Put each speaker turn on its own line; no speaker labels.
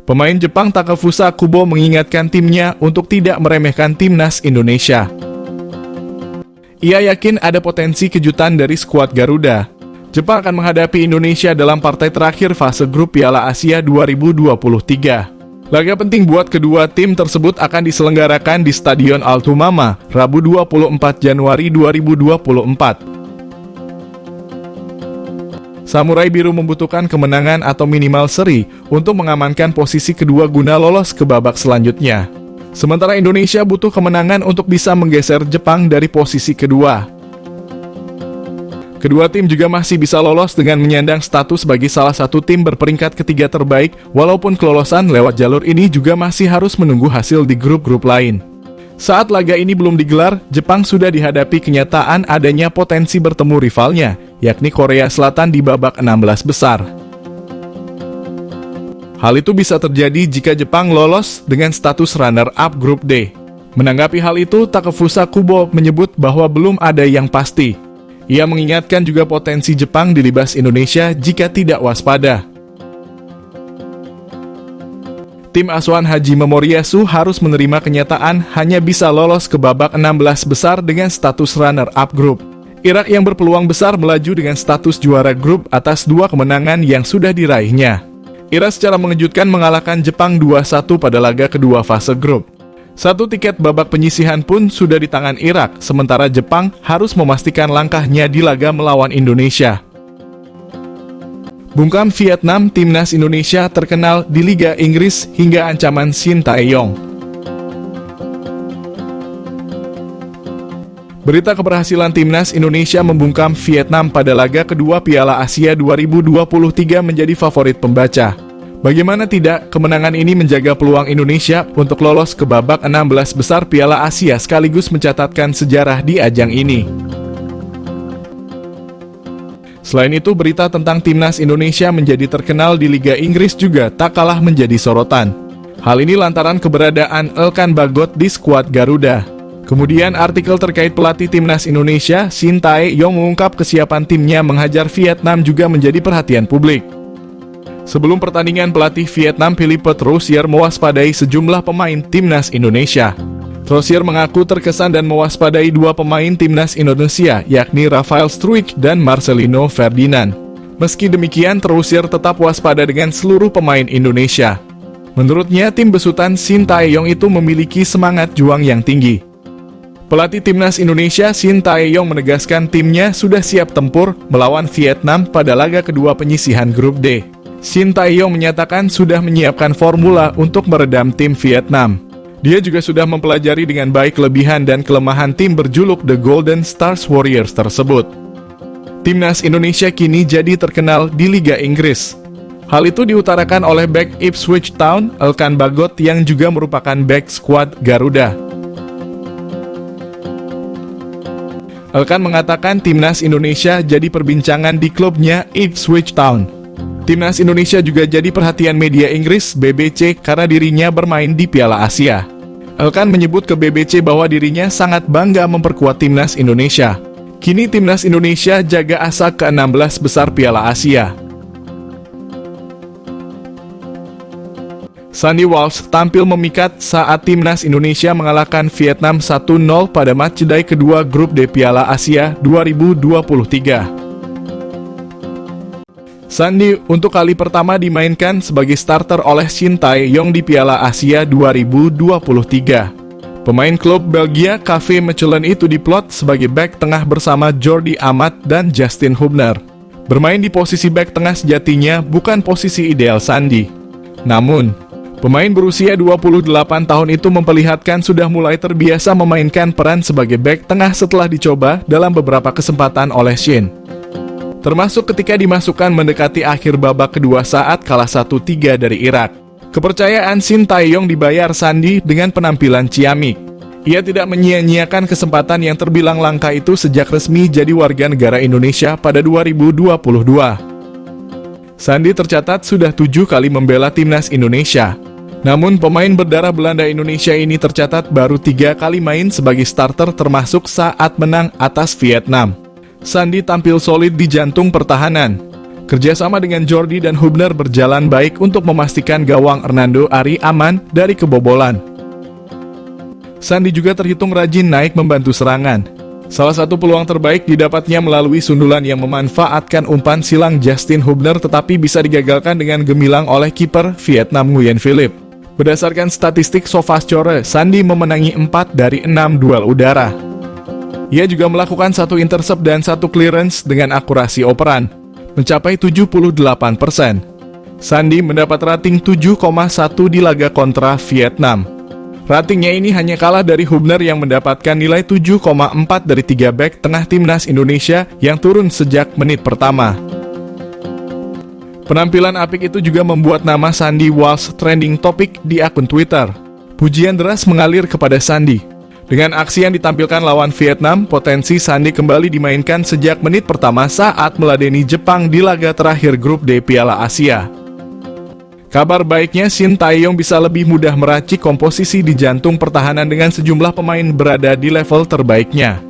Pemain Jepang Takefusa Kubo mengingatkan timnya untuk tidak meremehkan timnas Indonesia. Ia yakin ada potensi kejutan dari skuad Garuda. Jepang akan menghadapi Indonesia dalam partai terakhir fase grup Piala Asia 2023. Laga penting buat kedua tim tersebut akan diselenggarakan di Stadion Altumama, Rabu 24 Januari 2024. Samurai Biru membutuhkan kemenangan atau minimal seri untuk mengamankan posisi kedua guna lolos ke babak selanjutnya. Sementara Indonesia butuh kemenangan untuk bisa menggeser Jepang dari posisi kedua. Kedua tim juga masih bisa lolos dengan menyandang status sebagai salah satu tim berperingkat ketiga terbaik, walaupun kelolosan lewat jalur ini juga masih harus menunggu hasil di grup-grup lain. Saat laga ini belum digelar, Jepang sudah dihadapi kenyataan adanya potensi bertemu rivalnya, yakni Korea Selatan di babak 16 besar. Hal itu bisa terjadi jika Jepang lolos dengan status runner-up grup D. Menanggapi hal itu, Takefusa Kubo menyebut bahwa belum ada yang pasti. Ia mengingatkan juga potensi Jepang dilibas Indonesia jika tidak waspada. Tim asuhan Haji Memoriyasu harus menerima kenyataan hanya bisa lolos ke babak 16 besar dengan status runner-up grup. Irak yang berpeluang besar melaju dengan status juara grup atas 2 kemenangan yang sudah diraihnya. Irak secara mengejutkan mengalahkan Jepang 2-1 pada laga kedua fase grup. 1 tiket babak penyisihan pun sudah di tangan Irak, sementara Jepang harus memastikan langkahnya di laga melawan Indonesia. Bungkam Vietnam, timnas Indonesia terkenal di Liga Inggris hingga ancaman Shin Tae-yong. Berita keberhasilan timnas Indonesia membungkam Vietnam pada laga kedua Piala Asia 2023 menjadi favorit pembaca. Bagaimana tidak, kemenangan ini menjaga peluang Indonesia untuk lolos ke babak 16 besar Piala Asia sekaligus mencatatkan sejarah di ajang ini. Selain itu, berita tentang timnas Indonesia menjadi terkenal di Liga Inggris juga tak kalah menjadi sorotan. Hal ini lantaran keberadaan Elkan Bagot di skuad Garuda. Kemudian artikel terkait pelatih timnas Indonesia, Shin Tae-yong mengungkap kesiapan timnya menghajar Vietnam juga menjadi perhatian publik. Sebelum pertandingan, pelatih Vietnam Philippe Troussier mewaspadai sejumlah pemain timnas Indonesia. Troussier mengaku terkesan dan mewaspadai 2 pemain timnas Indonesia, yakni Rafael Struijk dan Marcelino Ferdinand. Meski demikian, Troussier tetap waspada dengan seluruh pemain Indonesia. Menurutnya, tim besutan Shin Tae-yong itu memiliki semangat juang yang tinggi. Pelatih timnas Indonesia Shin Tae-yong menegaskan timnya sudah siap tempur melawan Vietnam pada laga kedua penyisihan grup D. Shin Tae-yong menyatakan sudah menyiapkan formula untuk meredam tim Vietnam. Dia juga sudah mempelajari dengan baik kelebihan dan kelemahan tim berjuluk The Golden Stars Warriors tersebut. Timnas Indonesia kini jadi terkenal di Liga Inggris. Hal itu diutarakan oleh bek Ipswich Town, Elkan Bagot yang juga merupakan bek skuad Garuda. Elkan mengatakan timnas Indonesia jadi perbincangan di klubnya Ipswich Town. Timnas Indonesia juga jadi perhatian media Inggris BBC karena dirinya bermain di Piala Asia. Elkan menyebut ke BBC bahwa dirinya sangat bangga memperkuat timnas Indonesia. Kini timnas Indonesia jaga asa ke-16 besar Piala Asia. Sandy Walsh tampil memikat saat timnas Indonesia mengalahkan Vietnam 1-0 pada matchday kedua grup D Piala Asia 2023. Sandy untuk kali pertama dimainkan sebagai starter oleh Shin Tae-yong di Piala Asia 2023. Pemain klub Belgia KV Mechelen itu diplot sebagai bek tengah bersama Jordi Amat dan Justin Hubner. Bermain di posisi bek tengah sejatinya bukan posisi ideal Sandy. Namun, pemain berusia 28 tahun itu memperlihatkan sudah mulai terbiasa memainkan peran sebagai bek tengah setelah dicoba dalam beberapa kesempatan oleh Shin. Termasuk ketika dimasukkan mendekati akhir babak kedua saat kalah 1-3 dari Irak. Kepercayaan Shin Tae-yong dibayar Sandy dengan penampilan ciamik. Ia tidak menyia-nyiakan kesempatan yang terbilang langka itu sejak resmi jadi warga negara Indonesia pada 2022. Sandy tercatat sudah 7 kali membela timnas Indonesia. Namun pemain berdarah Belanda Indonesia ini tercatat baru 3 kali main sebagai starter termasuk saat menang atas Vietnam. Sandy tampil solid di jantung pertahanan. Kerjasama dengan Jordi dan Hubner berjalan baik untuk memastikan gawang Hernando Ari aman dari kebobolan. Sandi juga terhitung rajin naik membantu serangan. Salah satu peluang terbaik didapatnya melalui sundulan yang memanfaatkan umpan silang Justin Hubner tetapi bisa digagalkan dengan gemilang oleh kiper Vietnam Nguyen Philip. Berdasarkan statistik SofaScore, Sandi memenangi 4 dari 6 duel udara. Ia juga melakukan 1 intercept dan 1 clearance dengan akurasi operan, mencapai 78%. Sandi mendapat rating 7,1 di laga kontra Vietnam. Ratingnya ini hanya kalah dari Hubner yang mendapatkan nilai 7,4 dari 3 bek tengah timnas Indonesia yang turun sejak menit pertama. Penampilan apik itu juga membuat nama Sandi Walsh trending topik di akun Twitter. Pujian deras mengalir kepada Sandi. Dengan aksi yang ditampilkan lawan Vietnam, potensi Sandi kembali dimainkan sejak menit pertama saat meladeni Jepang di laga terakhir grup D Piala Asia. Kabar baiknya, Shin Tae-yong bisa lebih mudah meracik komposisi di jantung pertahanan dengan sejumlah pemain berada di level terbaiknya.